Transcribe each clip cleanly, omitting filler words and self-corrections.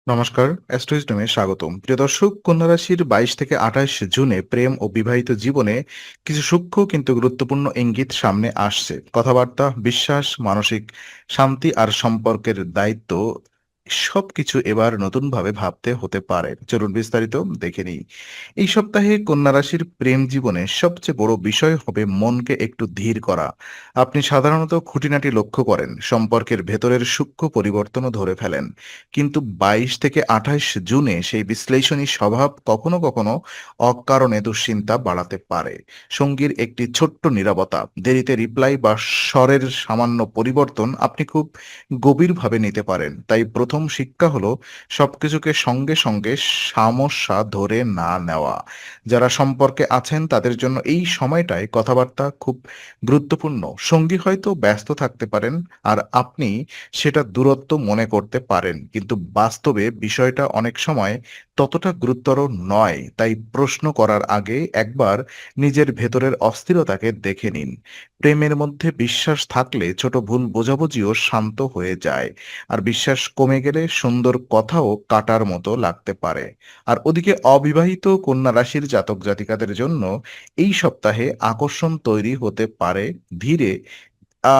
নমস্কার, অ্যাস্ট্রোইজডমে স্বাগতম। প্রিয় দর্শক, কন্যা রাশির ২২ থেকে ২৮ জুনে প্রেম ও বিবাহিত জীবনে কিছু সূক্ষ্ম কিন্তু গুরুত্বপূর্ণ ইঙ্গিত সামনে আসছে। কথাবার্তা, বিশ্বাস, মানসিক শান্তি আর সম্পর্কের দায়িত্ব সবকিছু এবার নতুনভাবে ভাবতে হতে পারে। চলুন বিস্তারিত দেখে নিই। এই সপ্তাহে কন্যা রাশির প্রেম জীবনে সবচেয়ে বড় বিষয় হবে মনকে একটু ধীর করা। আপনি সাধারণত খুঁটিনাটি লক্ষ্য করেন, সম্পর্কের ভেতরের সূক্ষ্ম পরিবর্তনও ধরে ফেলেন। কিন্তু ২২ থেকে ২৮ জুনে সেই বিশ্লেষণী স্বভাব কখনো কখনো অকারণে দুশ্চিন্তা বাড়াতে পারে। সঙ্গীর একটি ছোট্ট নীরবতা, দেরিতে রিপ্লাই বা স্বরের সামান্য পরিবর্তন আপনি খুব গভীরভাবে নিতে পারেন। তাই প্রথম শিক্ষা হলো সবকিছুকে সঙ্গে সঙ্গে সমস্যা ধরে না নেওয়া। যারা সম্পর্কে আছেন তাদের জন্য এই সময়টায় কথাবার্তা খুব গুরুত্বপূর্ণ। সঙ্গী হয়তো ব্যস্ত থাকতে পারেন, আর আপনি সেটা দূরত্ব মনে করতে পারেন, কিন্তু বাস্তবে বিষয়টা অনেক সময় ততটা গুরুতর নয়। তাই প্রশ্ন করার আগে একবার নিজের ভেতরের অস্থিরতাকে দেখে নিন। প্রেমের মধ্যে বিশ্বাস থাকলে ছোট ভুল বোঝাবুঝিও শান্ত হয়ে যায়, আর বিশ্বাস কমে গেলে সুন্দর কথাও কাটার মতো লাগতে পারে। আর ওদিকে অবিবাহিত কন্যা রাশির জাতক জাতিকাদের জন্য এই সপ্তাহে আকর্ষণ তৈরি হতে পারে ধীরে, আ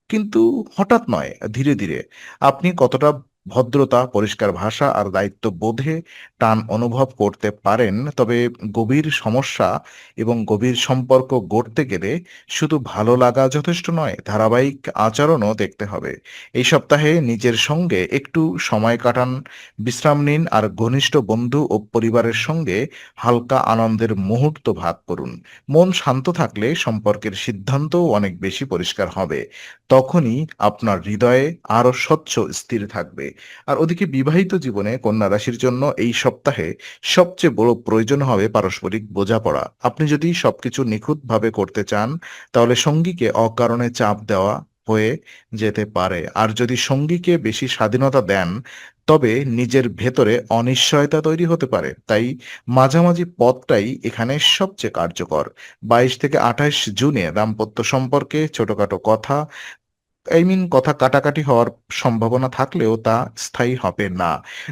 কিন্তু হঠাৎ নয়, ধীরে, ধীরে। আপনি কতটা ভদ্রতা, পরিষ্কার ভাষা আর দায়িত্ববোধে টান অনুভব করতে পারেন। তবে গভীর সমস্যা এবং গভীর সম্পর্ক গড়তে গেলে শুধু ভালো লাগা যথেষ্ট নয়, ধারাবাহিক আচরণও দেখতে হবে। এই সপ্তাহে নিজের সঙ্গে একটু সময় কাটান, বিশ্রাম নিন আর ঘনিষ্ঠ বন্ধু ও পরিবারের সঙ্গে হালকা আনন্দের মুহূর্ত ভাগ করুন। মন শান্ত থাকলে সম্পর্কের সিদ্ধান্তও অনেক বেশি পরিষ্কার হবে। তখনই আপনার হৃদয়ে আরো স্বচ্ছ স্থির থাকবে। আর ওদিকে বিবাহিত জীবনে কন্যা রাশির জন্য এই সপ্তাহে সবচেয়ে বড় প্রয়োজন হবে পারস্পরিক বোঝাপড়া। আপনি যদি সবকিছু নিখুঁতভাবে করতে চান, তাহলে সঙ্গীকে অকারণে চাপ দেওয়া হয়ে যেতে পারে। আর যদি সঙ্গীকে বেশি স্বাধীনতা দেন, তবে নিজের ভেতরে অনিশ্চয়তা তৈরি হতে পারে। তাই মাঝামাঝি পথটাই এখানে সবচেয়ে কার্যকর। ২২ থেকে ২৮ জুনে দাম্পত্য সম্পর্কে ছোটখাটো কথা, কথা কাটাকাটি হওয়ার সম্ভাবনা থাকলেও তা স্থায়ী হবে না।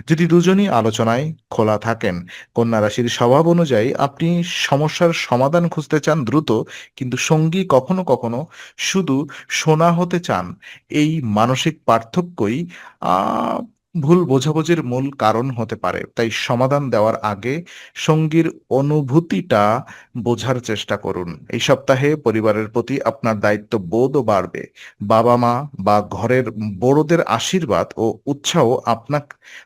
যদি দুজনই আলোচনায় খোলা থাকেন, কন্যা রাশির স্বভাব অনুযায়ী আপনি সমস্যার সমাধান খুঁজতে চান দ্রুত, কিন্তু সঙ্গী কখনো কখনো শুধু শোনা হতে চান। এই মানসিক পার্থক্যই আ ভুল বোঝাবুঝির মূল কারণ হতে পারে। তাই সমাধান দেওয়ার আগে সঙ্গীর অনুভূতিটা বোঝার চেষ্টা করুন। এই সপ্তাহে পরিবারের প্রতি আপনার দায়িত্ববোধও বাড়বে। বাবা-মা বা ঘরের বড়দের আশীর্বাদ ও উৎসাহ আপনার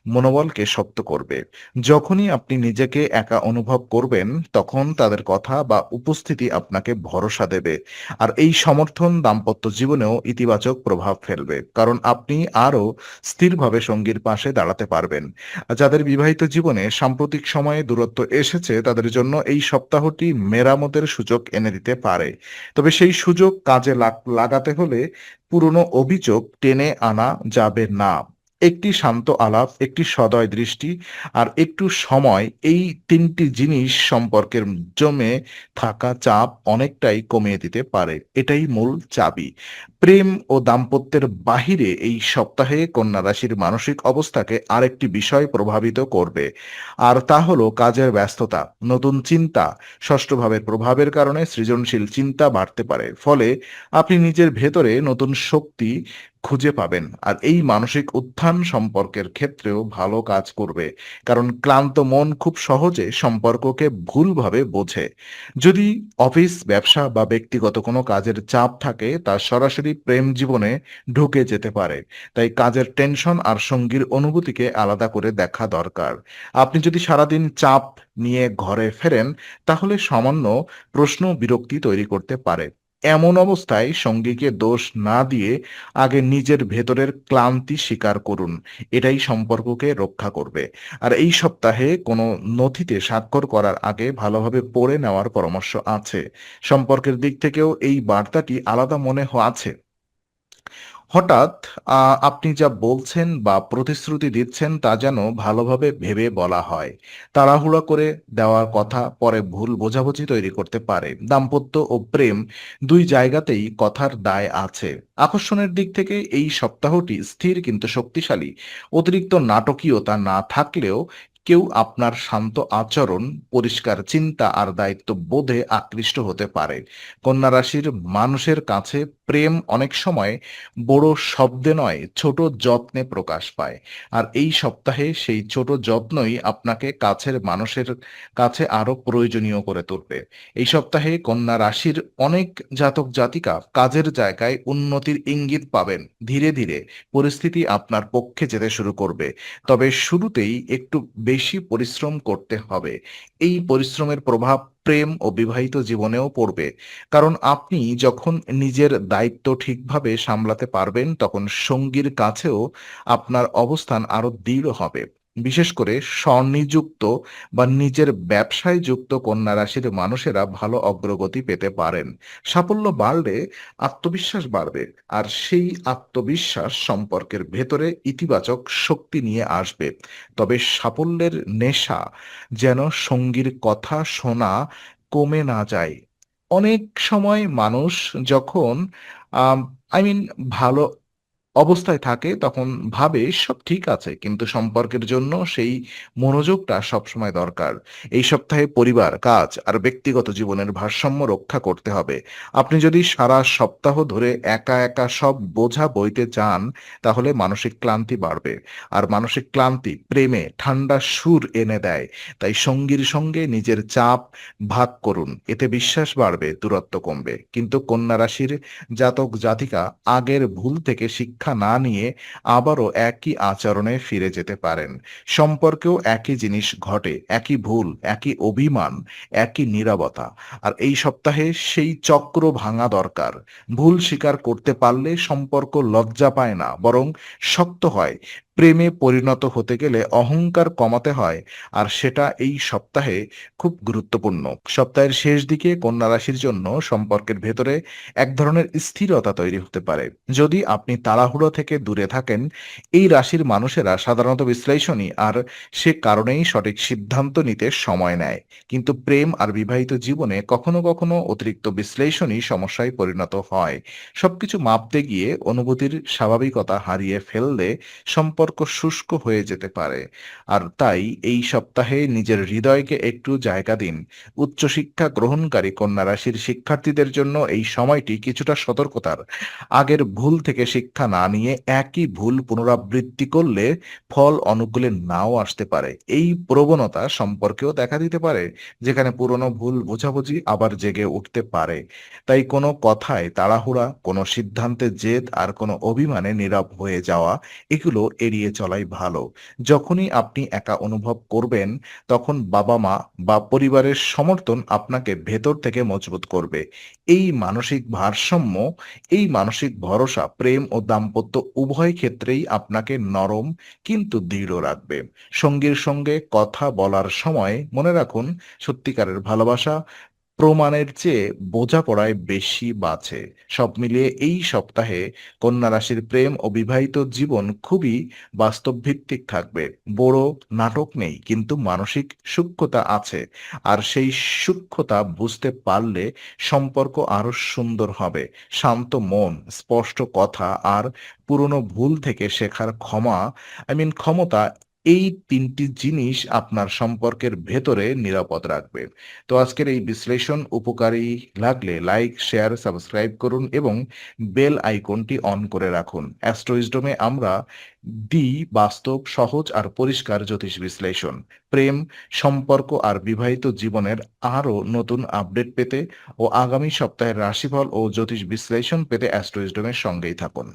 মনোবলকে শক্ত করবে। যখনই আপনি নিজেকে একা অনুভব করবেন, তখন তাদের কথা বা উপস্থিতি আপনাকে ভরসা দেবে। আর এই সমর্থন দাম্পত্য জীবনেও ইতিবাচক প্রভাব ফেলবে। কারণ আপনি আরো স্থিরভাবে সঙ্গীর পাশে দাঁড়াতে পারবেন। আর যাদের বিবাহিত জীবনে সাম্প্রতিক সময়ে দূরত্ব এসেছে, তাদের জন্য এই সপ্তাহটি মেরামতের সুযোগ এনে দিতে পারে। তবে সেই সুযোগ কাজে লাগাতে হলে পুরনো অভিযোগ টেনে আনা যাবে না। একটি শান্ত আলাপ, একটি সদয় দৃষ্টি আর একটু সময়, এই ৩টি জিনিস সম্পর্কের জমে থাকা চাপ অনেকটাই কমিয়ে দিতে পারে। এটাই মূল চাবি। প্রেম ও দাম্পত্যের বাহিরে এই সপ্তাহে কন্যা রাশির মানসিক অবস্থাকে আরেকটি বিষয় প্রভাবিত করবে। আর তা হলো কাজের ব্যস্ততা, নতুন চিন্তা। ষষ্ঠ ভাবের প্রভাবের কারণে সৃজনশীল চিন্তা বাড়তে পারে। ফলে আপনি নিজের ভেতরে নতুন শক্তি খুঁজে পাবেন। আর এই মানসিক উত্থান সম্পর্কের ক্ষেত্রেও ভালো কাজ করবে। কারণ ক্লান্ত মন খুব সহজে সম্পর্ককে ভুলভাবে বোঝে। যদি অফিস, ব্যবসা বা ব্যক্তিগত কোনো কাজের চাপ থাকে, তা সরাসরি প্রেম জীবনে ঢুকে যেতে পারে। তাই কাজের টেনশন আর সঙ্গীর অনুভূতিকে আলাদা করে দেখা দরকার। আপনি যদি সারাদিন চাপ নিয়ে ঘরে ফেরেন, তাহলে সামান্য প্রশ্ন বিরক্তি তৈরি করতে পারে। এমন অবস্থায় সঙ্গীকে দোষ না দিয়ে আগে নিজের ভেতরের ক্লান্তি স্বীকার করুন। এটাই সম্পর্ককে রক্ষা করবে। আর এই সপ্তাহে কোনো নথিতে স্বাক্ষর করার আগে ভালোভাবে পড়ে নেওয়ার পরামর্শ আছে। সম্পর্কের দিক থেকেও এই বার্তাটি আলাদা মনে আছে। হঠাৎ আপনি যা বলছেন বা প্রতিশ্রুতি দিচ্ছেন তা যেন ভালোভাবে ভেবে বলা হয়। তাড়াহুড়া করে দেওয়ার কথা পরে ভুল বোঝাবুঝি তৈরি করতে পারে। দাম্পত্য ও প্রেম ২ জায়গাতেই কথার দায় আছে। আকর্ষণের দিক থেকে এই সপ্তাহটি স্থির কিন্তু শক্তিশালী। অতিরিক্ত নাটকীয়তা না থাকলেও কেউ আপনার শান্ত আচরণ, পরিষ্কার চিন্তা আর দায়িত্ববোধে আকৃষ্ট হতে পারে। কন্যা রাশির মানুষের কাছে প্রেম অনেক সময় বড় শব্দে নয়, ছোট যত্নে প্রকাশ পায়। আর এই সপ্তাহে সেই ছোট যত্নই আপনাকে কাছের মানুষের কাছে আরো প্রয়োজনীয় করে তুলবে। এই সপ্তাহে কন্যা রাশির অনেক জাতক জাতিকা কাজের জায়গায় উন্নতির ইঙ্গিত পাবেন। ধীরে ধীরে পরিস্থিতি আপনার পক্ষে যেতে শুরু করবে। তবে শুরুতেই একটু বেশি পরিশ্রম করতে হবে। এই পরিশ্রমের প্রভাব প্রেম ও বিবাহিত জীবনেও পড়বে। কারণ আপনি যখন নিজের দায়িত্ব ঠিকভাবে সামলাতে পারবেন, তখন সঙ্গীর কাছেও আপনার অবস্থান আরো দৃঢ় হবে। বিশেষ করে স্বনিযুক্ত বা নিজের ব্যবসায় যুক্ত কন্যা রাশির মানুষেরা ভালো অগ্রগতি পেতে পারেন। সাফল্য বাড়লে আত্মবিশ্বাস বাড়বে, আর সেই আত্মবিশ্বাস সম্পর্কের ভেতরে ইতিবাচক শক্তি নিয়ে আসবে। তবে সাফল্যের নেশা যেন সঙ্গীর কথা শোনা কমে না যায়। অনেক সময় মানুষ যখন আম আই মিন ভালো অবস্থায় থাকে তখন ভাবে সব ঠিক আছে। কিন্তু সম্পর্কের জন্য সেই মনোযোগটা সবসময় দরকার। এই সপ্তাহে পরিবার, কাজ আর ব্যক্তিগত জীবনের ভারসাম্য রক্ষা করতে হবে। আপনি যদি সারা সপ্তাহ ধরে একা সব বোঝা বইতে চান, তাহলে মানসিক ক্লান্তি বাড়বে। আর মানসিক ক্লান্তি প্রেমে ঠান্ডা সুর এনে দেয়। তাই সঙ্গীর সঙ্গে নিজের চাপ ভাগ করুন। এতে বিশ্বাস বাড়বে, দূরত্ব কমবে। কিন্তু কন্যা রাশির জাতক জাতিকা আগের ভুল থেকে শিক্ষা না নিয়ে আবারও একই আচরণে ফিরে যেতে পারেন। সম্পর্কেও একই জিনিস ঘটে, একই ভুল, একই অভিমান, একই নীরবতা। আর এই সপ্তাহে সেই চক্র ভাঙা দরকার। ভুল স্বীকার করতে পারলে সম্পর্ক লজ্জা পায় না, বরং শক্ত হয়। প্রেমে পরিণত হতে গেলে অহংকার কমাতে হয়, আর সেটা এই সপ্তাহে খুব গুরুত্বপূর্ণ। সপ্তাহের শেষ দিকে কন্যা রাশির জন্য সম্পর্কের ভেতরে এক ধরনের স্থিরতা তৈরি হতে পারে। যদি আপনি তাড়াহুড়ো থেকে দূরে থাকেন, এই রাশির মানুষেরা সাধারণত বিশ্লেষণী, আর সে কারণেই সঠিক সিদ্ধান্ত নিতে সময় নেয়। কিন্তু প্রেম আর বিবাহিত জীবনে কখনো কখনো অতিরিক্ত বিশ্লেষণী সমস্যায় পরিণত হয়। সবকিছু মাপতে গিয়ে অনুভূতির স্বাভাবিকতা হারিয়ে ফেললে সম্পর্ক শুষ্ক হয়ে যেতে পারে। আর তাই এই সপ্তাহে নিজের হৃদয়কে একটু জায়গা দিন। উচ্চশিক্ষা গ্রহণকারী কন্যা রাশির শিক্ষার্থীদের জন্য এই সময়টি কিছুটা সতর্কতার। আগের ভুল থেকে শিক্ষা না নিয়ে একই ভুল পুনরাবৃত্তি করলে ফল অনুকূলে নাও আসতে পারে। এই প্রবণতা সম্পর্কেও দেখা দিতে পারে, যেখানে পুরনো ভুল বোঝাবুঝি আবার জেগে উঠতে পারে। তাই কোনো কথায় তাড়াহুড়া, কোনো সিদ্ধান্তে জেদ আর কোনো অভিমানে নীরব হয়ে যাওয়া, এগুলো এড়িয়ে চলাই ভালো। যখনই আপনি একা অনুভব করবেন, তখন বাবা-মা বা পরিবারের সমর্থন আপনাকে ভেতর থেকে মজবুত করবে। এই মানসিক ভারসাম্য, এই মানসিক ভরসা প্রেম ও দাম্পত্য উভয় ক্ষেত্রেই আপনাকে নরম কিন্তু দৃঢ় রাখবে। সঙ্গীর সঙ্গে কথা বলার সময় মনে রাখুন, সত্যিকারের ভালোবাসা প্রমাণের চেয়ে বোঝাপড়ায় বেশি বাঁচে। সব মিলিয়ে এই সপ্তাহে কন্যা রাশির প্রেম ও বিবাহিত জীবন খুবই বাস্তবভিত্তিক থাকবে। বড় নাটক নেই, কিন্তু মানসিক সূক্ষ্মতা আছে। আর সেই সূক্ষ্মতা বুঝতে পারলে সম্পর্ক আরো সুন্দর হবে। শান্ত মন, স্পষ্ট কথা আর পুরনো ভুল থেকে শেখার ক্ষমতা, এই ৩টি জিনিস আপনার সম্পর্কের ভেতরে নিরাপদ রাখবে। তো আজকের এই বিশ্লেষণ উপকারী লাগলে লাইক, শেয়ার, সাবস্ক্রাইব করুন এবং বেল আইকনটি অন করে রাখুন। অ্যাস্ট্রো উইজডমে আমরা বাস্তব, সহজ আর পরিষ্কার জ্যোতিষ বিশ্লেষণ, প্রেম, সম্পর্ক আর বিবাহিত জীবনের আরও নতুন আপডেট পেতে ও আগামী সপ্তাহের রাশিফল ও জ্যোতিষ বিশ্লেষণ পেতে অ্যাস্ট্রো উইজডমের সঙ্গেই থাকুন।